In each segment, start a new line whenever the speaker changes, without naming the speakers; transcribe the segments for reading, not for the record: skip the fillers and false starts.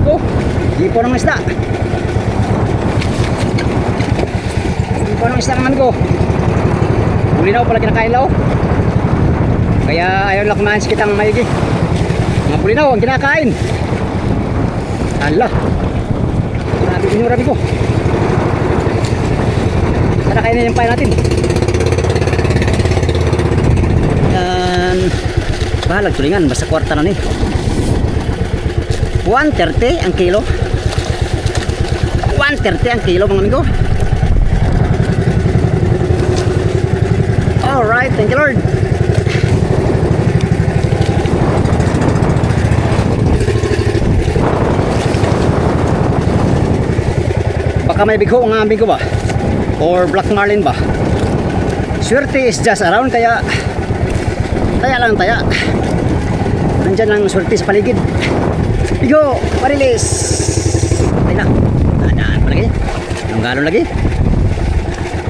amigo. Hipo ng isda. Hipo ng isda mga amigo. Pulinaw pala kinakain lao. Kaya ayaw lang kumain si kitang maigi. Mga pulinaw ang kinakain. Hala. Grabe binura ko. Sana kainin yung pain natin. Yan. Bahalag tulingan. Basta kwarta na ni. 130 ang kilo. 130 ang kilo mga amigo. Alright, thank you Lord. Baka may bigho ang amigo ba? Or black marlin ba? Swerte is just around, kaya taya lang taya. Nandyan lang swerte sa paligid. Bigo, marilis. Ay na. Daan pa lagi. Ang galon lagi.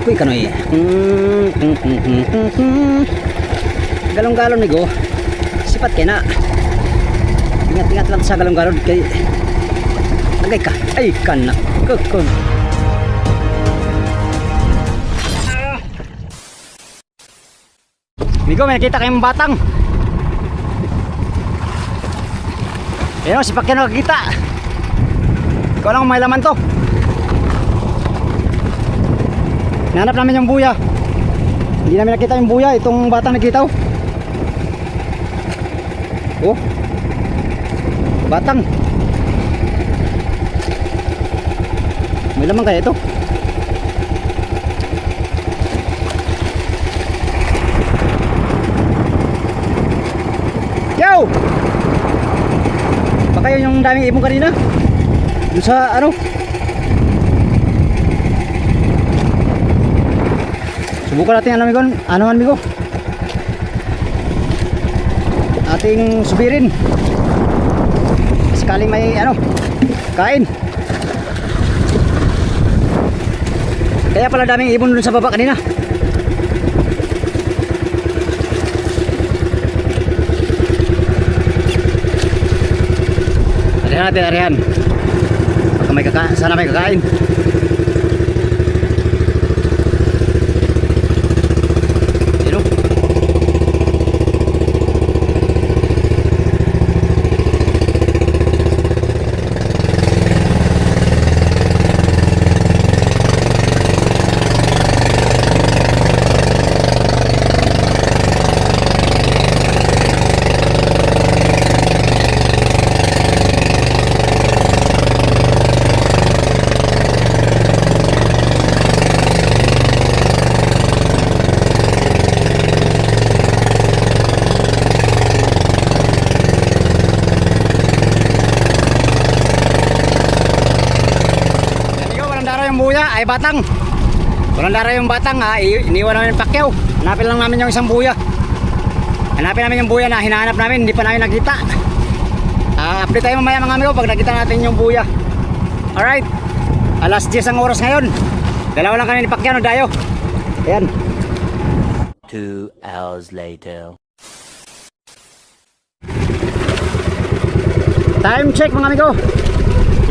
Uy, kanoy. Galong-galon nigo. Sipat kay na. Ingat-ingat lang sa galong-galon kay lagay ka. Ay, kana. Kukun. Migo, may nakita kayong batang. Ayan o, si Pacquiao nakakita. Ikaw lang kung may laman to. Nahanap namin yung buya. Hindi namin nakita yung buya. Itong batang nakita o. Oh, batang. May laman kaya ito? Yo! Baka yun yung daming ibon kanina. Doon sa ano? Subukan natin ano amigo? Ating subirin. Sakaling may ano, kain. Kaya pala daming ibon dun sa baba kanina. Arihan natin, arihan. Baka sana may kakain. Buya ay batang. Walang dara yung batang ha. Iniwan namin yung Pacquiao. Hanapin lang namin yung isang buya. Hanapin namin yung buya na hinahanap namin. Hindi pa namin nakita. Update tayo mamaya mga amigo pag nakita natin yung buya. Alright. Alas 10 ang oras ngayon. Dalawa lang kami ni Pacquiao no dayo. Ayan.
2 hours later.
Time check mga amigo.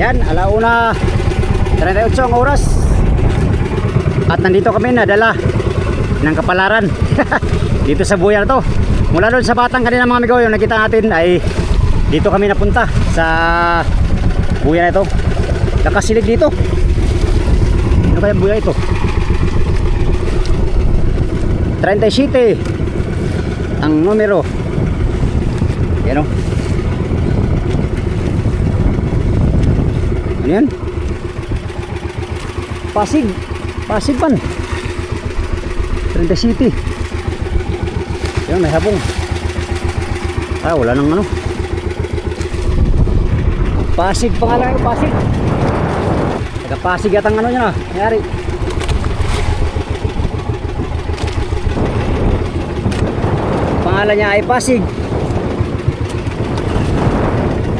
Yan, alauna 38 ang oras. At nandito kami nadala ng kapalaran dito sa buya na to. Mula doon sa batang kanina mga amigo, yung nakita natin ay dito kami napunta sa buya na ito. Nakasilid dito. Ano kaya buya ito? 37 ang numero. Yan o. Ano yan? Pasig pan 37. Yan, may habong. Wala nang ano. Pasig pangalan yung Pasig. Taga Pasig yata ang ano niya na nangyari. Pangalan niya ay Pasig.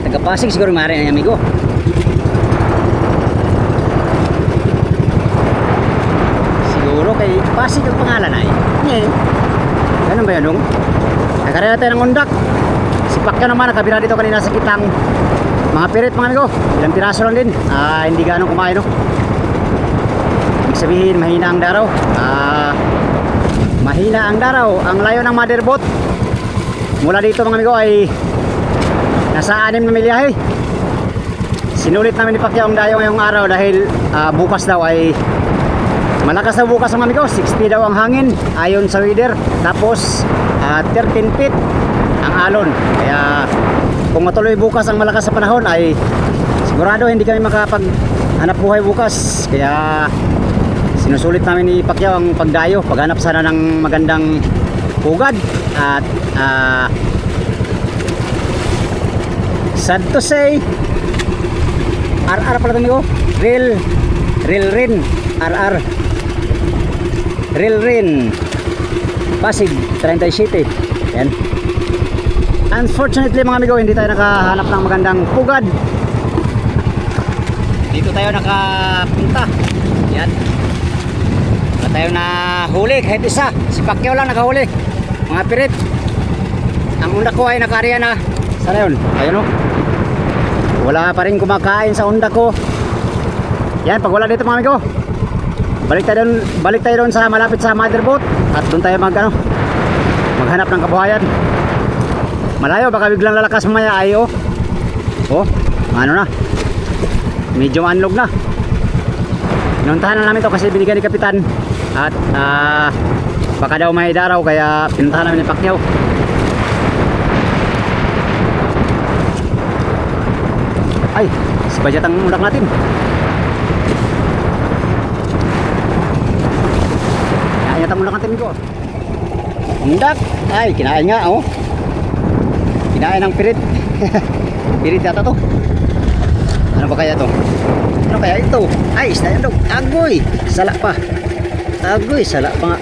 Taga Pasig siguro maaari na amigo. Kay Pasig ang pangalan ay. Ganun ba yun dong? Nagkaroon natin ng undak. Si Pacquiao naman nakabira dito kanina sa kitang Mga pirit mga amigo, ilang piraso lang din. Hindi ganong kumain, no? Ibig sabihin, mahina ang daraw. Mahina ang daraw. Ang layo ng motherboat mula dito mga amigo ay nasa 6 na milyahe. Sinulit namin ni Pacquiao ang dayo ngayong araw dahil bukas daw ay malakas daw bukas mga amigo. 60 daw ang hangin ayon sa weather. Tapos 13 feet ang alon. Kaya kung matuloy bukas ang malakas sa panahon ay sigurado hindi kami makapaghanap buhay bukas. Kaya sinusulit namin ni Pacquiao ang pagdayo, paghanap sana ng magandang pugad. At sad to say, RR pala ito, Real Rin, RR Real Rin Pasig 37. Yan. Unfortunately mga amigo, hindi tayo nakahanap ng magandang pugad. Dito tayo nakapunta. Yan. Wala tayo nahuli kahit isa. Si Pacquiao lang nakahuli. Mga pirit. Ang undak ko ay nakaariya na. Sana yun? Ayun o. Wala pa rin kumakain sa undak ko. Yan, pag wala dito mga amigo, balik tayo doon sa malapit sa motherboat. At doon tayo maghanap ng kabuhayan. Malayo, baka biglang lalakas mamaya ay oh. Oh, ano na, medyo anlog na. Pinuntahan na namin to kasi binigyan ni Kapitan. At baka daw may daraw kaya pinuntahan namin ni Pacquiao. Ay, sibajat ang undak natin. Kinain ang undak natin ko. Undak, ay kinain nga oh. Kinain ng pirit. Pirit yata to. Ano ba kaya to? Ano kaya ito? Ay, isda yan daw. Agoy, sala pa. Agoy, sala pa nga.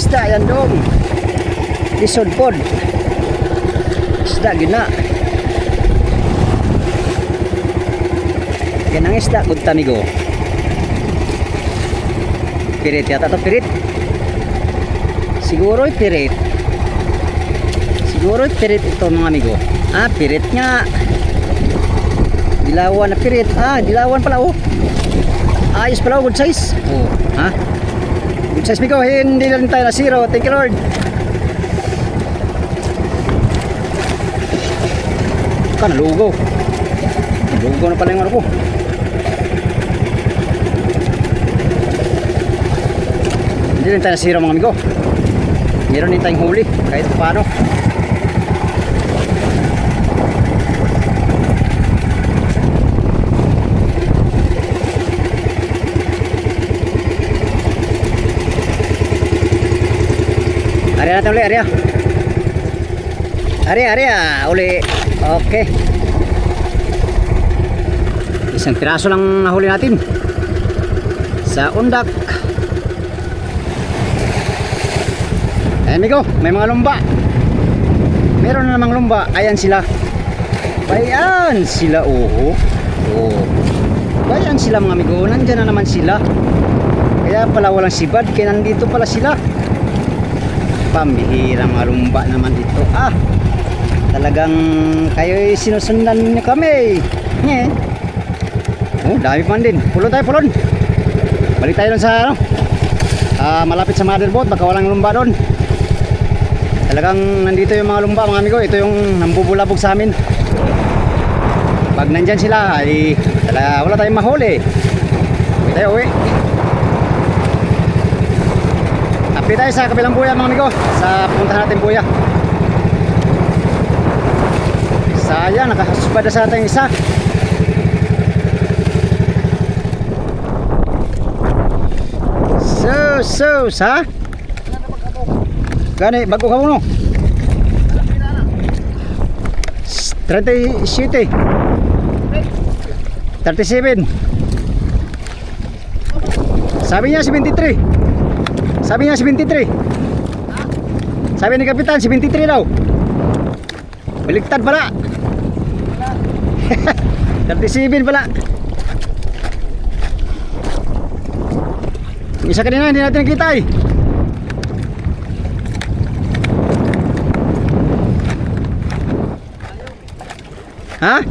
Isda yan dong. Lisod pod. Isda gina. Yan ang isda good tamigo. Pirit yata to, pirit. Siguro'y pirit. Siguro'y pirit ito mga amigo. Pirit nga. Dilawan na pirit. Dilawan pala oh. Ayos pala, good size. Oh, ha? Good size migo, hindi na rin tayo na zero. Thank you Lord. Nalugo. Nalugo na pala yung ano ko. Hindi rin tayo na zero mga amigo. Meron din tayong huli kahit paano. Area natin uli, area. Area, uli. Okay. Isang piraso lang nahuli natin sa undak. Ayan amigo, may mga lumba. Meron na namang lumba. Ayan sila. Bayan sila, oh. Bayan sila mga amigo. Nandyan na naman sila. Kaya pala walang sibad. Kaya nandito pala sila. Pambihirang lumba naman ito. Talagang kayo'y sinusundan niyo kami. Oh, dami pa din. Pulon tayo, pulon. Balik tayo doon sa malapit sa motherboat. Baka walang lumba doon. Talagang nandito yung mga lumba mga amigo. Ito yung nambubulabog sa amin. Pag nandyan sila ay wala tayong mahuli. Uwi tayo, uwi. Update tayo sa kabilang buya mga amigo. Sa pupuntahan natin buya. Sayang, nakasusbad na sa ating isa. sus, ha? Gani, bago ka mo no? 37. 37. Sabi niya 73. Sabi niya 73. Sabi ni Kapitan 73 daw. Baliktad pala. 37 pala. Isa kanina hindi natin nakita eh. Ha?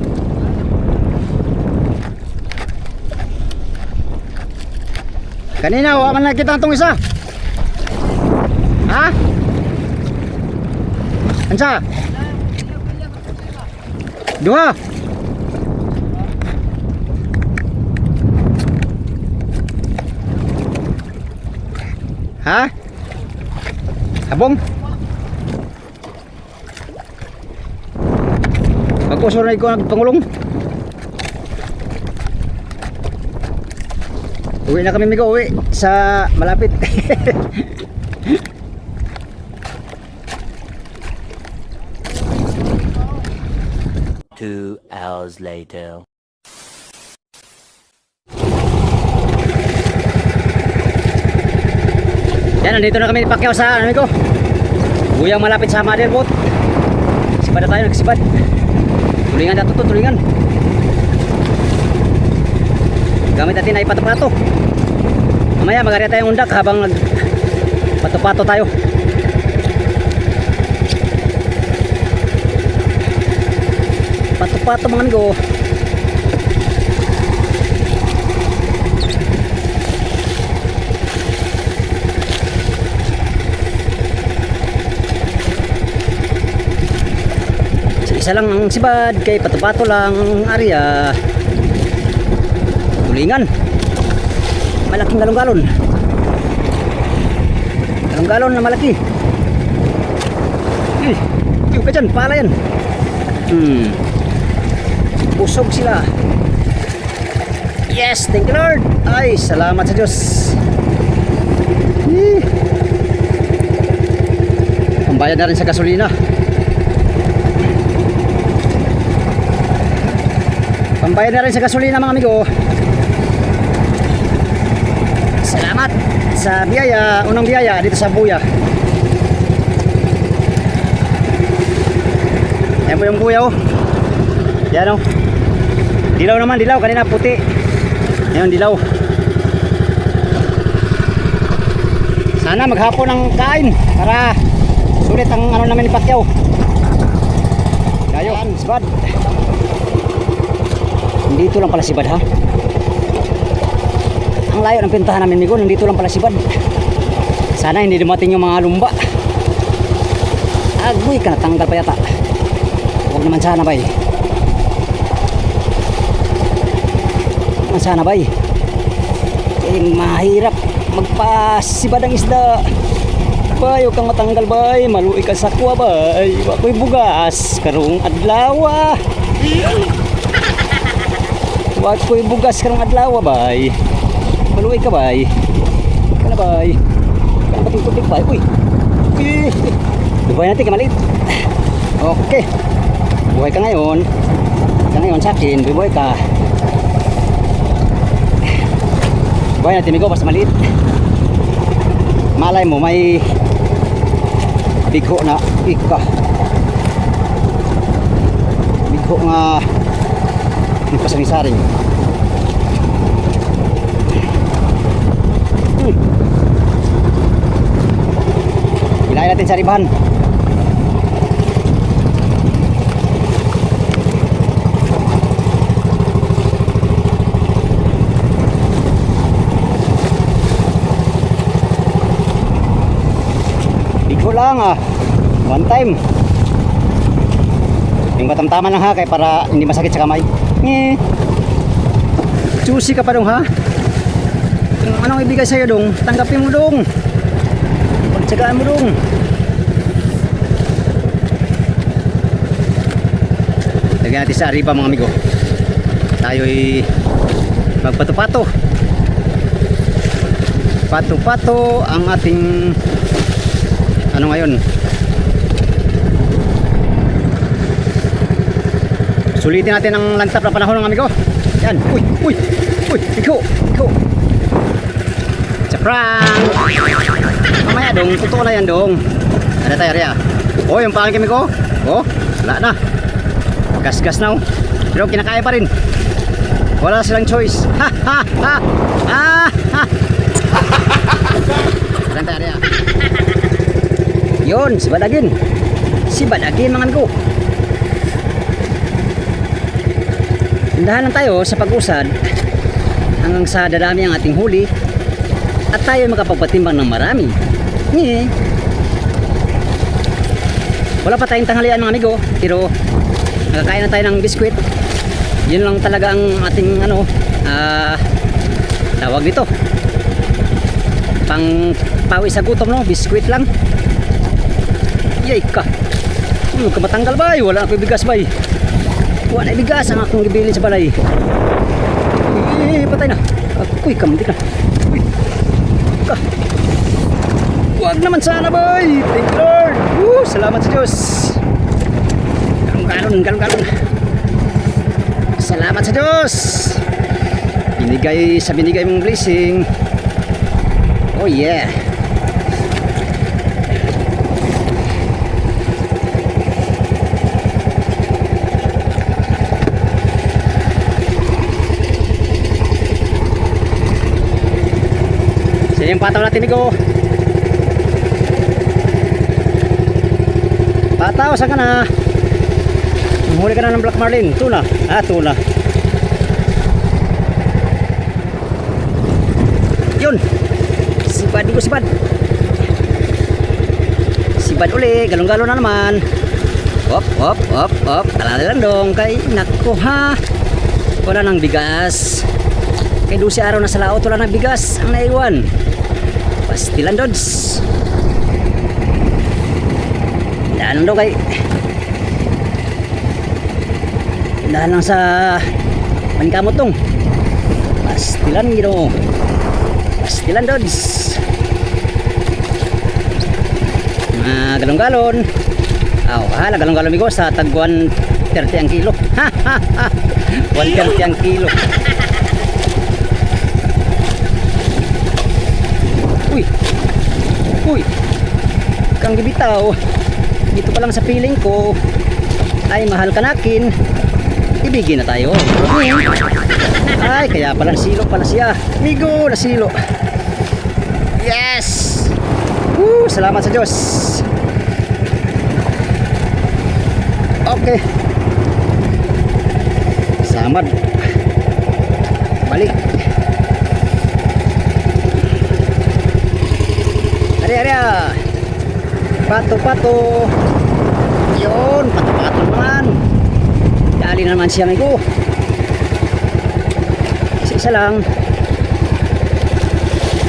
Kanina wala man nakita itong isa. Ha? Ansa? Dua. Ha? Abong? Ako suray ko nagpangulong. Uwi na kami, Migo, uwi sa malapit.
Two hours later.
Yan, nandito na kami ni Pacquiao sa ano, Migo. Buyang malapit sa mother boat. Sibad na tayo, nagsibad. Tulingan na to, tulingan. Gamit natin ay pato-pato. Mamaya mag-area tayong undak habang nagpato-pato tayo. Pato-pato mga amigo. Isa lang ang sibad, kay pato-pato lang ang area. Tulingan. Malaking galon-galon. Galon-galon na malaki. Yung ka dyan, pala yan. Busog sila. Yes, thank you Lord. Ay, salamat sa Diyos. Pambayad na rin sa gasolina. Pambayad na rin sa gasolina mga amigo. Salamat sa biyaya, unang biyaya dito sa Buya. Yan po yung Buya oh. Yan oh. Dilaw naman, dilaw. Kanina puti. Ngayon dilaw. Sana maghapon ang kain para sulit ang ano namin ni Pacquiao. Dayo, sibad. Dito lang pala sibad ha. Ang layo ng pintahan namin, Migo. Nandito lang pala sibad. Sana hindi dumating yung mga lumba. Agoy ka, natanggal pa yata. Huwag naman sana bay. Huwag sana bay. Eh, mahirap magpasibad ang isda. Bay, huwag kang matanggal bay. Maluwi ka sa kuwa bay. Wako'y bugas. Karong adlaw. Wako'y bugas karong adlaw bay. Maluwi ka bay. Kana bay. Kana pating tubig bay. Uy. Buhay natin kamalit. Okay. Buhay ka ngayon. Ka ngayon sa akin. Buhay ka. Buhay natin, Migo, basta maliit. Malay mo may bigho na ika. Bigho nga pasaring-saring. Ilayin natin sa ribahan. Bigho lang one time. Yung batamtaman lang ha, kaya para hindi masakit sa kamay. Juicy ka pa dong ha. Kung anong ibigay sa'yo dong, tanggapin mo dong. Pagtsagaan mo dong. Lagyan natin sa ariba mga amigo. Tayo'y magpato-pato. Pato-pato ang ating ano ngayon. Sulitin natin ang lantap na panahon ng amigo. Yan. Uy, uy, uy, ikaw. It's a prank. Mamaya dong, totoo na yan dong. Ada tayo rin. Oh, yung pangin kami ko. Oh, wala na. Gas-gas na oh. Pero kinakaya pa rin. Wala silang choice. Ha ha ha. Ah ha. Ada tayo rin. Yun, si Badagin. Si Badagin mangan ko. Tindahan lang tayo sa pag-usad hanggang sa dadami ang ating huli at tayo makapagpatimbang ng marami. Wala pa tayong tanghalian mga amigo, pero nakakain na tayo ng biskwit. Yun lang talaga ang ating ano, tawag dito, pang pawi sa gutom, no? Biskwit lang. Yay ka, huwag ka matanggal ba? Wala akong bigas ba? Wala na bigas ang akong gibilin sa balay. Patay na. Uy, kamuntik na. Uy. Huwag naman sana boy. Thank you Lord. Salamat sa Diyos. Galon. Salamat sa Diyos. Binigay mong blessing. Oh yeah. Yung pataw natin amigo. Pataw, saan ka na? Huli ka na ng black marlin. Tuna. Tuna. Yun. Sibad ko, sibad. Sibad uli. Galong-galong na naman. Op. Alala lang dong. Kay nako ha. Wala nang bigas. Kay 12 araw na sa laot. Wala nang bigas. Ang naiwan. Pastilan dods. Daan daw kay. Daan lang sa pankamot tong. Pastilan gino. Pastilan dods. Galong-galon. Hala galong-galon migo sa tag 130 ang kilo. 130 ang kilo. Uy, kang gibitaw. Dito pa lang sa piling ko ay mahal ka nakin. Ibigin na tayo. Ay, kaya pala nasilo pala siya. Migo, nasilo. Yes! Salamat sa Diyos. Okay. Samad. Balik. Area. Pato. Yun, pato naman. Dali naman siya amigo. Isa lang.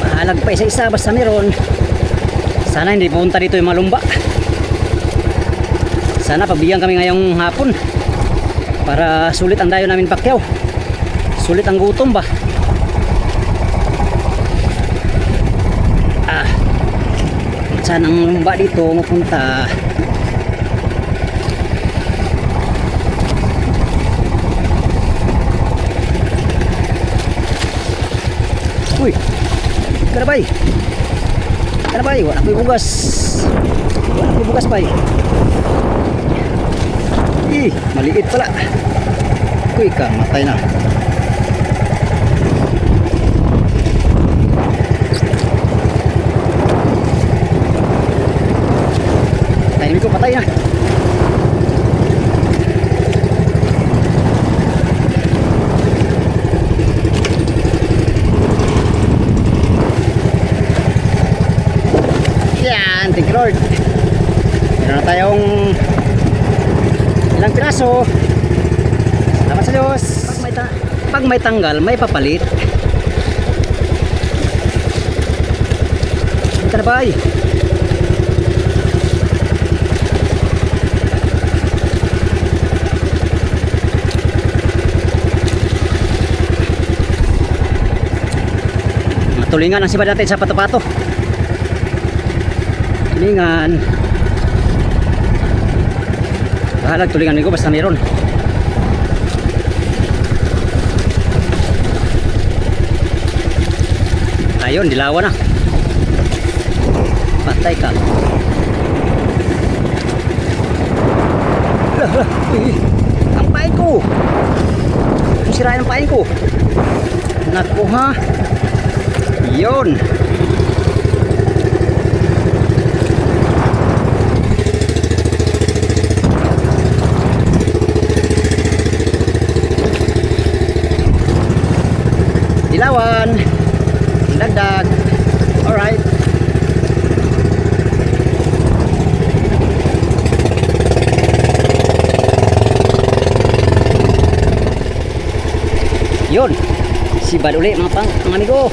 Mahalag pa isa-isa basta meron. Sana hindi pupunta dito yung malumba. Sana pagbigyan kami ngayong hapon para sulit ang dayo namin pakyaw. Sulit ang gutom ba? Saan ang lumba dito mapunta? Uy, karabay, wala ko'y bugas. Wala ko'y bugas pa maliit pala. Uy, matay na. Ko patay na. Yan, thank you Lord. Meron na tayong ilang piraso. Salamat sa Diyos. Pag may tanggal, may papalit. Ito na ba? tulingan ang sibad natin sa pato-pato. Tulingan. Bahalag tulingan ko basta meron. Ayun, dilawan na. Patay ka. Ang pain ko. Sirain ang pain ko. Naku ha. Yun. Dilawan. Dagdag. Alright. Yun. Sibad uli mga amigo.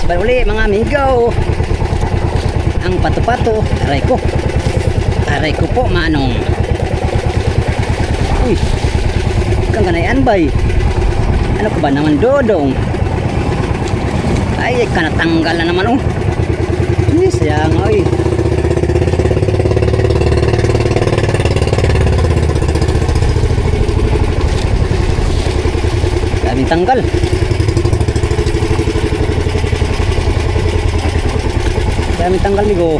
Sibad uli mga amigo. Ang pato-pato. Aray ko. Aray ko po manong. Uy. Kang ganayan bay. Ano ko ba naman dodong? Ay, kanatanggal na naman oh. Ini sayang oy. Daming tanggal. Daming tanggal migo.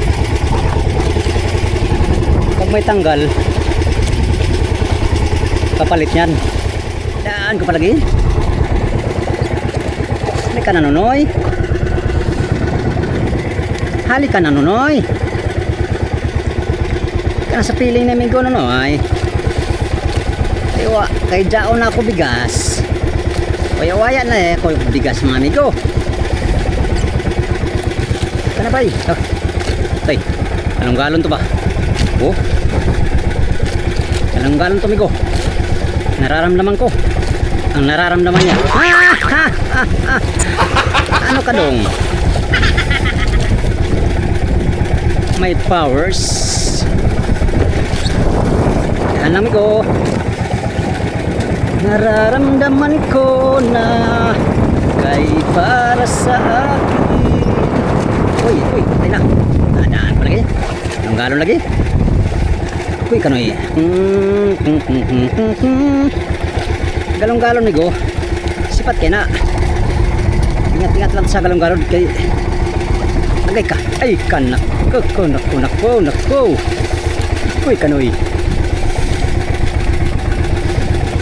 Pag may tanggal, kapalit yan. Daan ko palagi. Hali ka na nunoy. Hali ka na nunoy. Ka sa piling na migo nunoy. Iwa, kay jaon na ako bigas. Waya-waya na ko bigas mga amigo. Kana bay? Oh. Tay, anong galon to ba? Oh. Anong galon to migo? Nararamdaman ko. Ang nararamdaman niya. Ano ka dong? May powers. Yan lang migo. Nararamdaman ko na kay para sa akin. Uy, patay na. Daan pa lagi. Anong galon lagi? Uy, kanoy. Galong-galon migo. Sipat kay na. Ingat-ingat lang sa galong-galon kay agay ka. Ay, kanak. Nako. Uy, kanoy.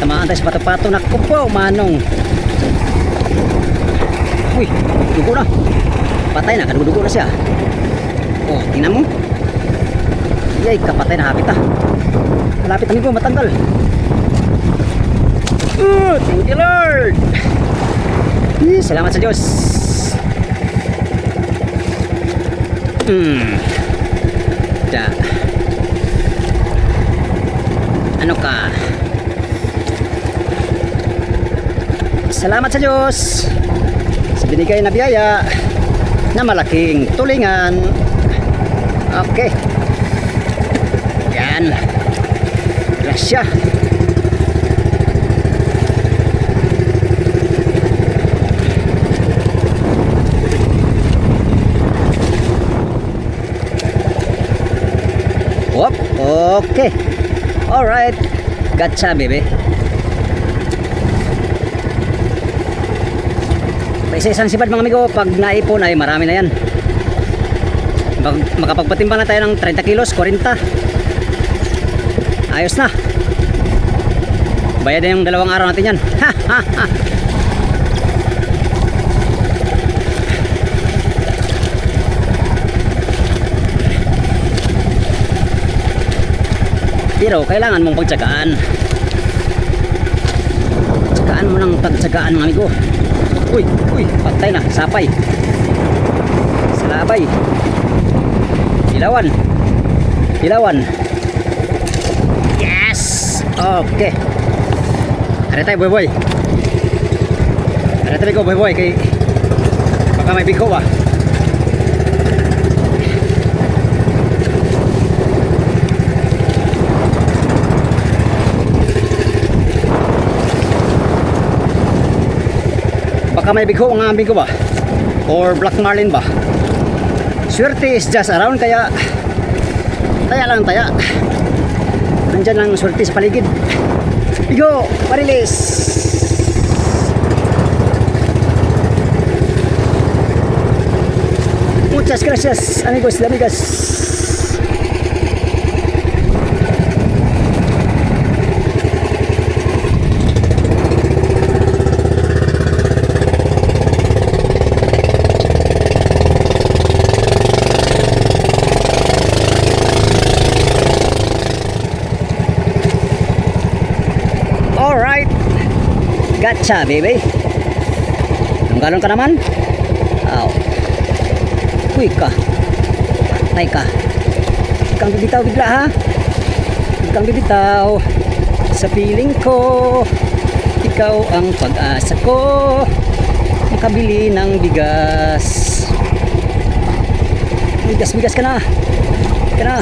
Tamaan tayo sa pato-pato. Naku po, manong. Uy, dugo na. Patay na, kadugo na siya. Oh, tingnan mo. Yay, kapatay na hapit ah. Malapit amigo, matanggal. Thank you Lord. Salamat sa Diyos. Da. Ano ka? Salamat sa Diyos sa binigay na biyaya na malaking tulingan. Okay. Yan. Grasya. Whoop. Okay. Alright. Gotcha, baby. Isa-isang sibad mga amigo. Pag naipon ay marami na yan. Makapagpatimbang na tayo ng 30 kilos, 40. Ayos na. Bayad na yung 2 araw natin yan. Pero kailangan mong pagtsagaan. Tsagaan mo ng pagtsagaan mga amigo. Uy, patay na, sapay. Salabay. Ilawan. Yes! Okay. Ano tayo, boy? Ano tayo, boy? Kay baka may biko ba? baka may bigho ang ambing ko ba, or black marlin ba. Swerte is just around, kaya taya lang taya. Nandyan lang swerte sa paligid. Bigho, marilis. Muchas gracias amigos y amigas. Alright, gotcha baby. Ang galon ka naman. Aw. Uy ka. Patay ka. Huwag kang bibitaw bigla ha. Huwag kang bibitaw. Sa piling ko, ikaw ang pag-asa ko. Makabili ng bigas. Bigas ka na. Ka na.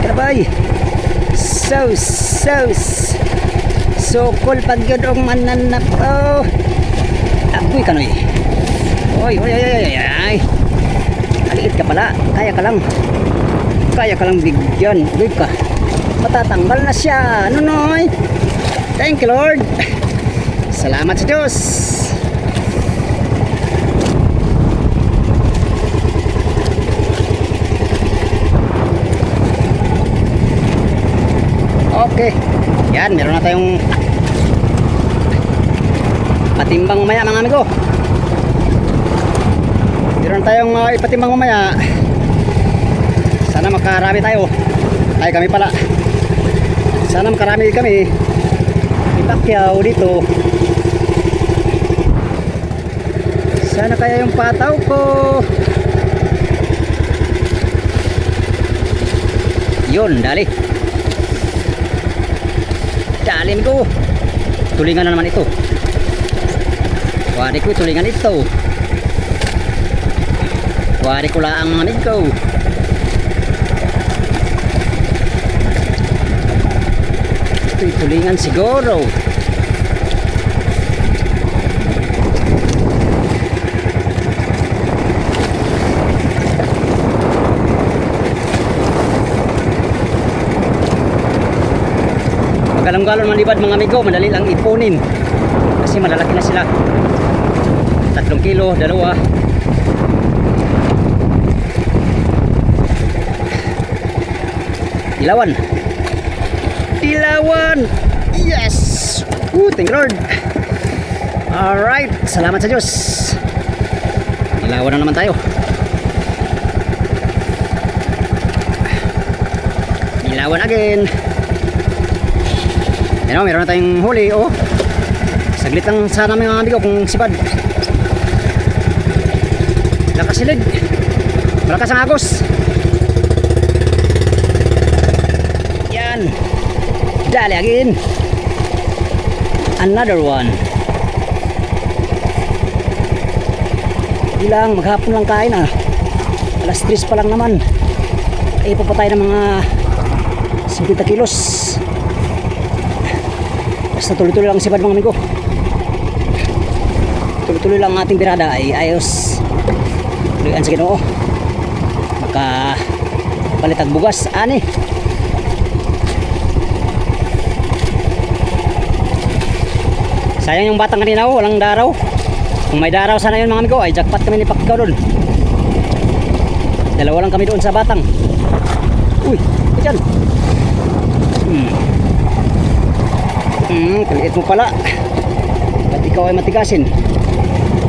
Karabay. Sauce. Sukol pag yun ang mananak. Oh. Agoy ka noy. Oy. Aliit ka pala. Kaya ka lang bigyan. Agoy ka. Matatanggal na siya. Noy. Thank you Lord. Salamat sa Diyos. Okay. Yan, meron na tayong patimbang mamaya mga amigo. Meron na tayong ipatimbang mamaya. Sana makarami tayo. Ay kami pala. Sana makarami kami. Ipakyaw dito. Sana kaya yung pataw ko. Yun, dali. Dalim ko. Tulingan na naman ito. Wari ko tulingan ito. Wari ko laang mga nigko. Ito'y tulingan siguro. Galong-galon manibad mga amigo, madali lang ipunin kasi malalaki na sila. 3 kilo, 2. Dilawan. Yes. Thank you Lord. Alright, salamat sa Diyos. Dilawan na naman tayo. Dilawan again. Ano, meron na tayong huli, oh. Saglit lang sana mga amigo kung sipad. Lakas silid. Malakas ang agos. Yan. Dali again. Another one. Ilang, maghapon lang kain ah. Alas 3 pa lang naman. Ay papatay ng mga 50 kilos. Basta tuloy-tuloy lang sipad mga amigo. Tuloy-tuloy lang ang ating birada ay ayos. Tuloyan sa Ginoo. Maka palitag bugas ani. Sayang yung batang kanina, oh, walang daraw. Kung may daraw sana yun mga amigo ay jackpot kami ni Pacquiao doon. 2 lang kami doon sa batang. Uy, dyan. Kaliit mo pala. Ba't ikaw ay matigasin?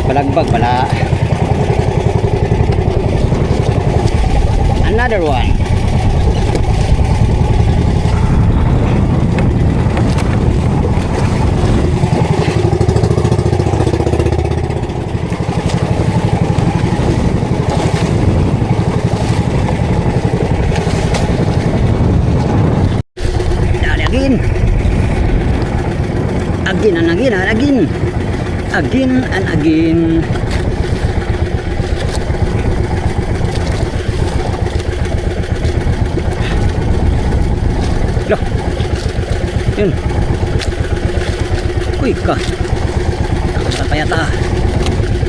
Balagbag pala. Another one. Again and again and again. Again and again. Loh. Yun. Uy ka. Nakasta pa yata.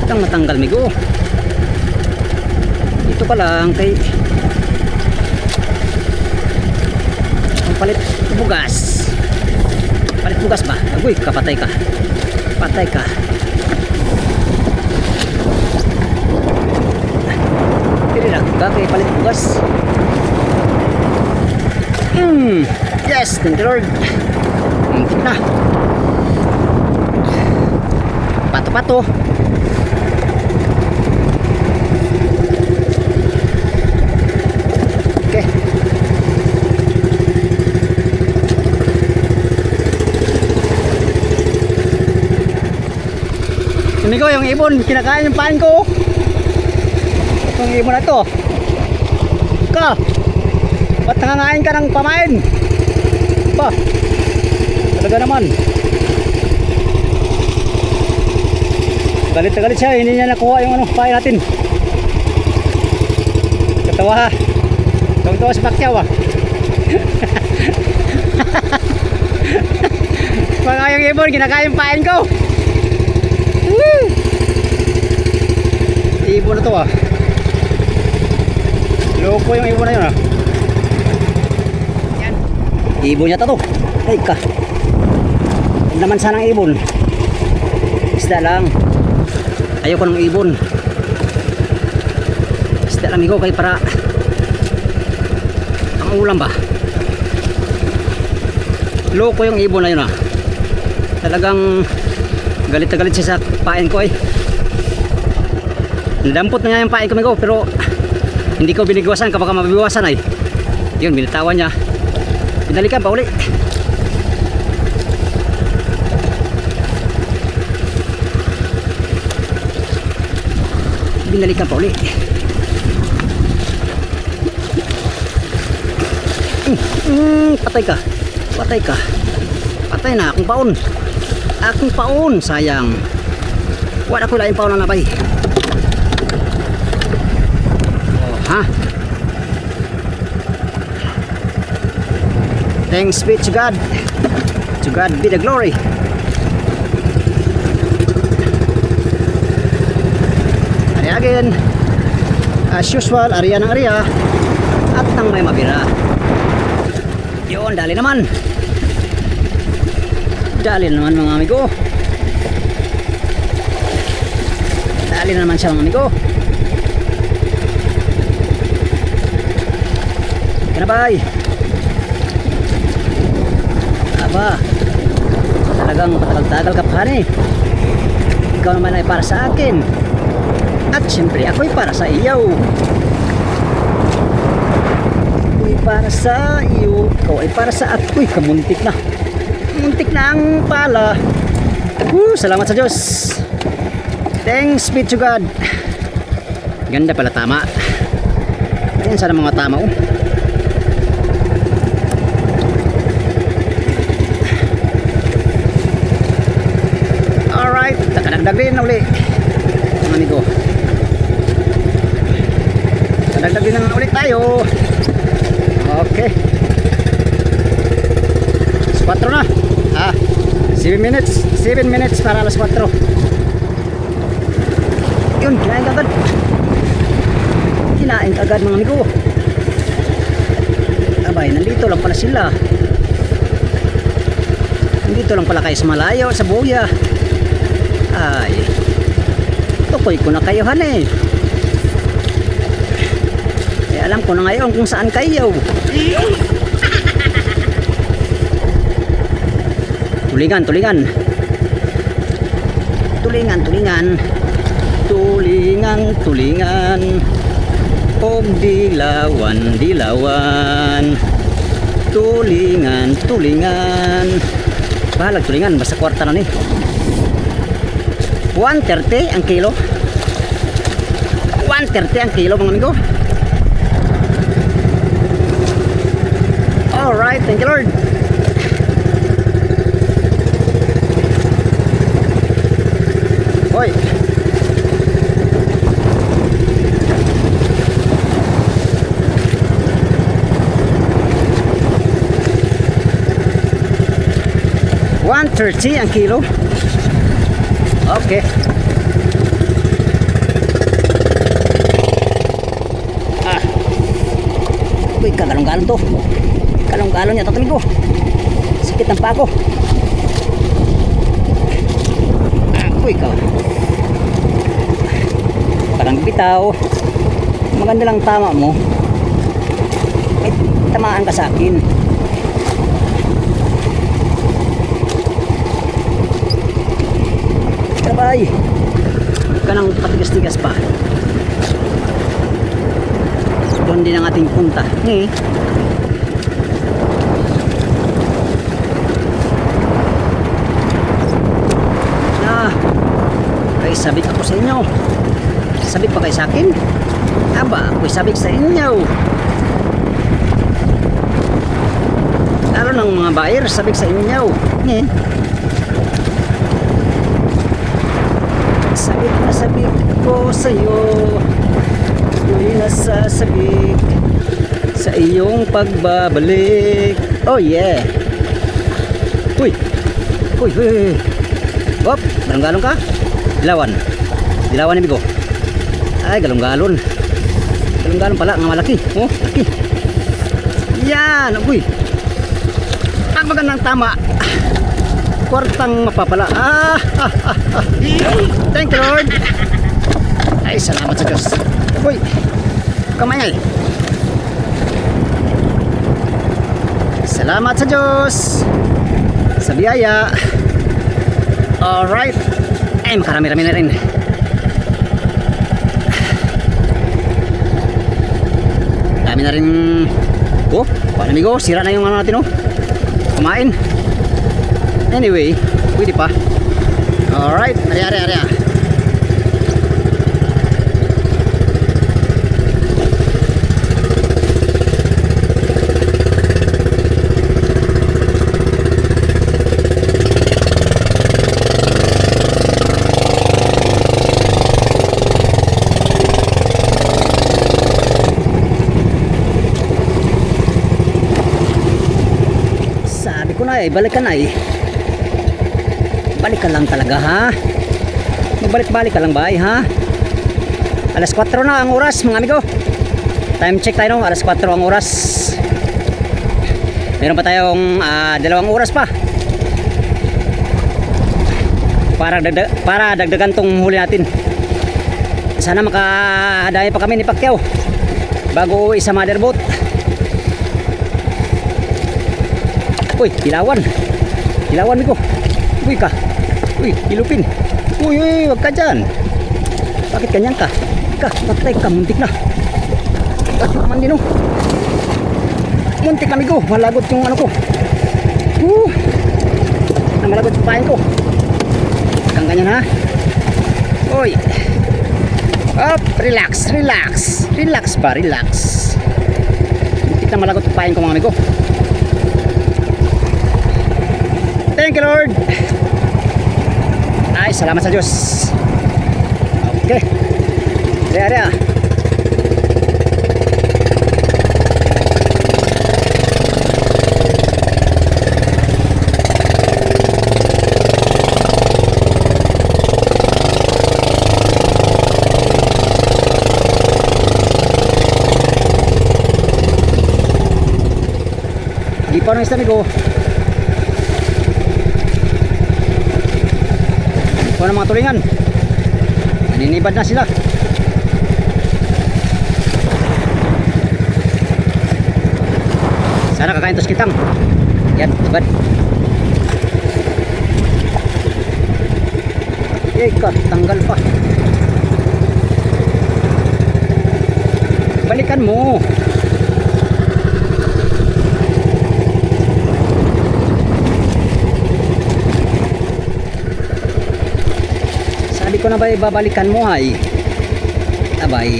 Itang matanggal migo. Dito pa lang kay ang palit bugas. Palit bugas ba? Uy ka, patay ka. Patay ka. Tirirak ka kay palit bugas. Yes, thank you Lord. Muntik na. Pato-pato. Okay. Amigo, yung ibon, kinakain yung pain ko. Itong ibon na to. Ka, ba't nangangain ka ng pamain? Ba, talaga naman. Galit na galit siya, hindi niya nakuha yung ano, pain natin. Katawa ha. Tawang-tawa si Pacquiao ah. Mga yung ibon, kinakain yung pain ko. Woo! Ibon na to ah. Loko yung ibon na yun ah. Yan. Ibon yata to. Ay ka. Huwag naman sanang ibon. Isda lang. Ayoko ng ibon. Isda lang ikaw kay para ang ulam ba. Loko yung ibon na yun ah. Talagang galit na galit siya sa pain ko eh. Nadampot na nga yung pain ko amigo, pero hindi ko binigwasan kapag mabiwasan ay. Yun, binitawan niya. Pinalikan pa uli. Binalikan pa uli. Patay ka. Patay ka. Patay na akong paon. Akong paon, sayang. Wala ko laing paon na napay. Oh, ha? Thanks be to God. To God be the glory. Ari again. As usual, Arya ng Arya. At nang may mabira. Yun, dali naman. Dali naman mga amigo. Dali naman siya mga amigo. Kanabay. Aba. Talagang patagal-tagal ka pa eh. Ikaw naman ay para sa akin. At siyempre ako'y para sa iyo. Ako'y para sa iyo. Ikaw ay para sa ako'y kamuntik na. Muntik na ang pala. Salamat sa Diyos. Thanks be to God. Ganda pala, tama. Ayan sana mga tama oh. Alright, nakadagdag din na uli mga amigo. Nakadagdag din na ulit tayo. Okay, 4 na. 7 minutes para alas 4. Yun, kinain agad. Kinain agad mga amigo. Abay, nandito lang pala sila. Nandito lang pala kayo sa malayo, sa buya. Ay, tukoy ko na kayo eh. Kaya alam ko na ngayon kung saan kayo. Tulingan. Og dilawan. Tulingan. Bahalag tulingan, basta kwarta na ni. 130 ang kilo. 130 ang kilo mga amigo. Alright, thank you Lord. Hoy. 30 ang kilo. Okay. Uy, kagalong-galong to. Galong-galong niya, tatuloy ko. Sakit ng pako. Uy, parang bitaw. Maganda lang tama mo. Eh, tamaan ka sa akin. Trabay. Huwag ka nang patigas-tigas pa. Doon din ang ating punta. Ay, sabik ako sa inyo. Sabik pa kayo sa akin? Aba, ako'y sabik sa inyo. Lalo ng mga buyer, sabik sa inyo. Sabik na sabik ko sa iyo. Ako'y nasasabik sa iyong pagbabalik. Oh yeah. Uy. Uy, uy. Hop, galong-galong ka? Dilawan. Dilawan ni Bigo. Ay, galong-galon. Galong-galon pala, nga malaki. Oh, laki. Yan, uy. Ang magandang tama. Kwartang mapapala. Thank you, Lord. Ay, salamat sa Diyos. Uy, kamay. Salamat sa Diyos sa biyaya. Alright. Ay, makarami-rami na rin. Dami na rin. Oh, paano amigo? Sira na yung ano natin, oh. Kumain. Anyway, pwede pa. Alright, ari. Balik ka na eh. Balik ka lang talaga, ha? Magbalik-balik ka lang ba, ha? Alas 4 na ang oras, mga amigo. Time check tayo, no? Alas 4 ang oras. Meron pa tayong 2 oras pa para dagdagan tong huli natin. Sana makadami pa kami ni Pacquiao bago uwi sa motherboat. Uy, dilawan. Dilawan ko. Uy ka. Uy, ilupin. Uy, wag ka dyan. Bakit ganyan ka? Patay ka, muntik na. Bakit naman din, oh. Muntik na, amigo. Malagot yung ano ko. Malagot yung pain ko. Kang ganyan, ha? Uy. Up, relax. Relax ba, relax. Muntik na malagot yung pain ko, mga amigo. Thank you, Lord. Ay, salamat sa Diyos. Okay. Area. Di pa nang amigo. Ito na mga tulingan. Naninibad na sila. Sana kakain tos kitang. Yan, ibad. Ika, tanggal pa. Balikan mo. Sabi ko na ba ibabalikan mo, ay? Abay,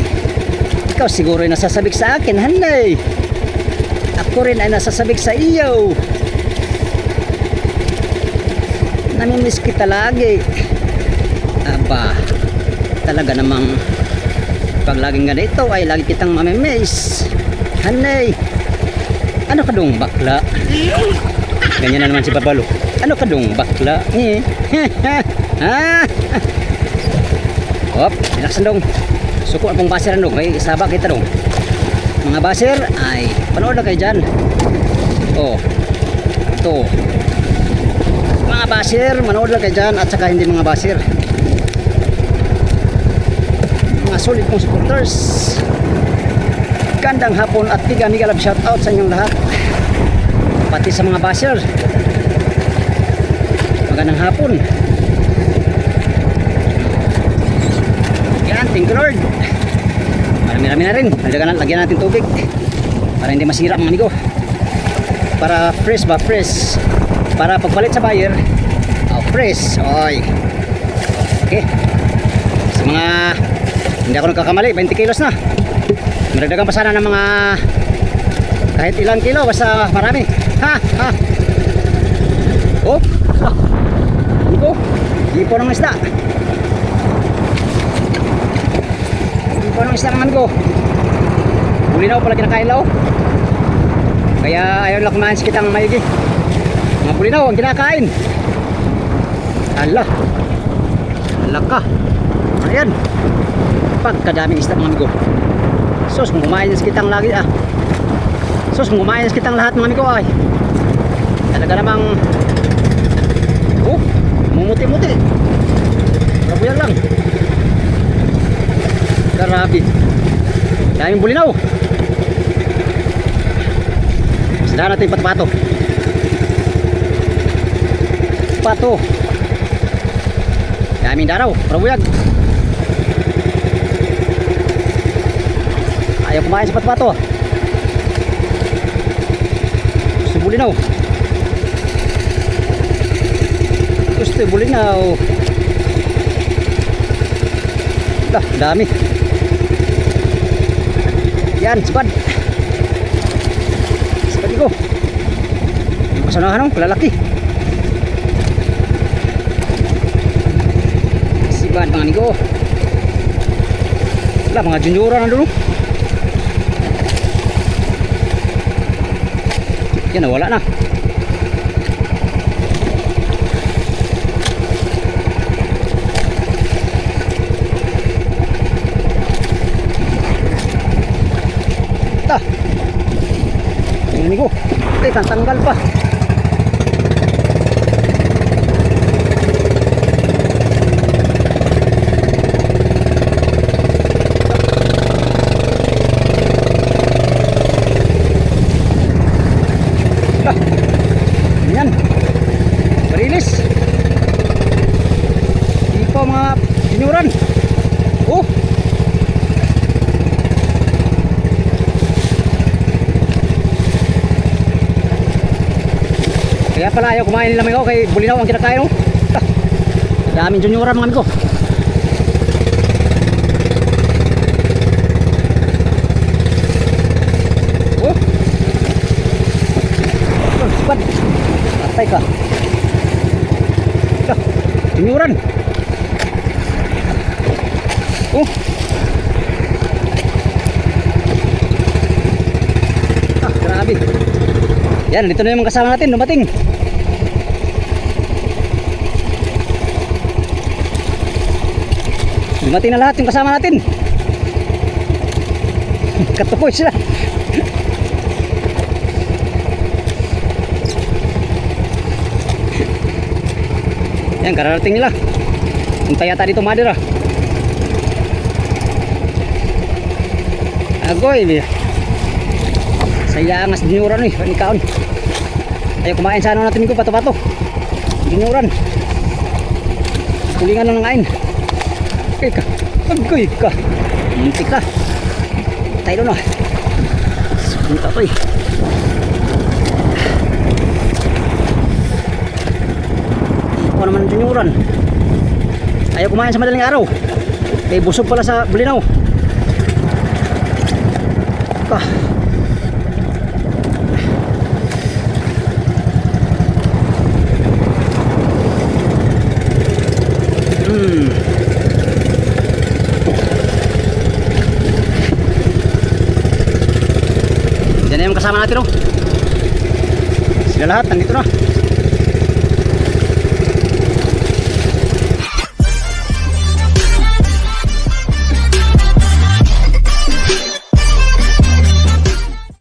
ikaw siguro ay nasasabik sa akin, hanay. Ako rin ay nasasabik sa iyo. Namimiss kita lagi. Aba, talaga namang pag laging ganito ay lagi kitang mamimiss, hanay. Ano ka dong bakla? Ganyan na naman si Babalo. Ano ka dong bakla? Hop, relaxan dong. Suko akong baseran dong. May isaba kita dong. Mga baser, ay panood na kayo dyan. Oh, ito. Mga baser, manood lang kayo dyan. At saka hindi mga baser. Mga solid kong supporters. Gandang hapon at tiga-miga love shoutout sa inyong lahat. Pati sa mga baser. Magandang hapon. Yan, thank you Lord. Marami-rami na rin. Lagyan natin tubig para hindi masira mga amigo. Para fresh ba? Fresh. Para pagpalit sa buyer, fresh. Oy. Okay. Sa mga hindi ako nagkakamali, 20 kilos na. Maragdagan pa sana ng mga kahit ilang kilo, basta marami. Ha. Oh. Ito. Ipo ng isda. Ipo ng isda naman ko. Bulinaw pala kinakain lao. Kaya ayaw lang kumain sa kitang mayigi. Mga bulinaw ang kinakain. Ala ka. Ayan. Pagkadaming isda mga amigo. Sus, kung kumain sa kitang lagi Sus, kung kumain sa kitang lahat mga amigo ay talaga namang mumuti-muti. Kabuyan lang. Grabe. Daming bulinaw. Sadahan natin pato-pato. Pato. Daming daraw. Karabuyag. Ayaw kumain sa pato-pato. Gusto bulinaw. Gusto bulinaw. Dami. Yan, sipad. Sipad ko. Masanahan ng lalaki. Sipad mga amigo. Wala, mga junioran na doon. Yan, nawala na. Ini ko. Tanggal pa. Yan. Barilis. Di pa mga tinuran. Kaya pala ayaw kumain nila mga kay bulinaw ang kinakain mo. Daming junioran mga amigo. Sipad. Patay ka. Junioran. Grabe. Yan, dito na yung mga kasama natin dumating. Dumating na lahat yung kasama natin. Katukoy sila. Yan, kararating nila. Punta yata dito Madera. Agoy. Saya angas dinuran nih, panikaon. Ayo kumain sana natin ko pato-pato. Dinuran. Kulingan lang ng ain. Agoy ka. Muntik ka. Tayo na. Punta to eh. Ako naman dinuran. Ayo kumain sa madaling araw. Busog pala sa bulinaw. Yan na yung kasama natin, oh. Sila lahat nandito na.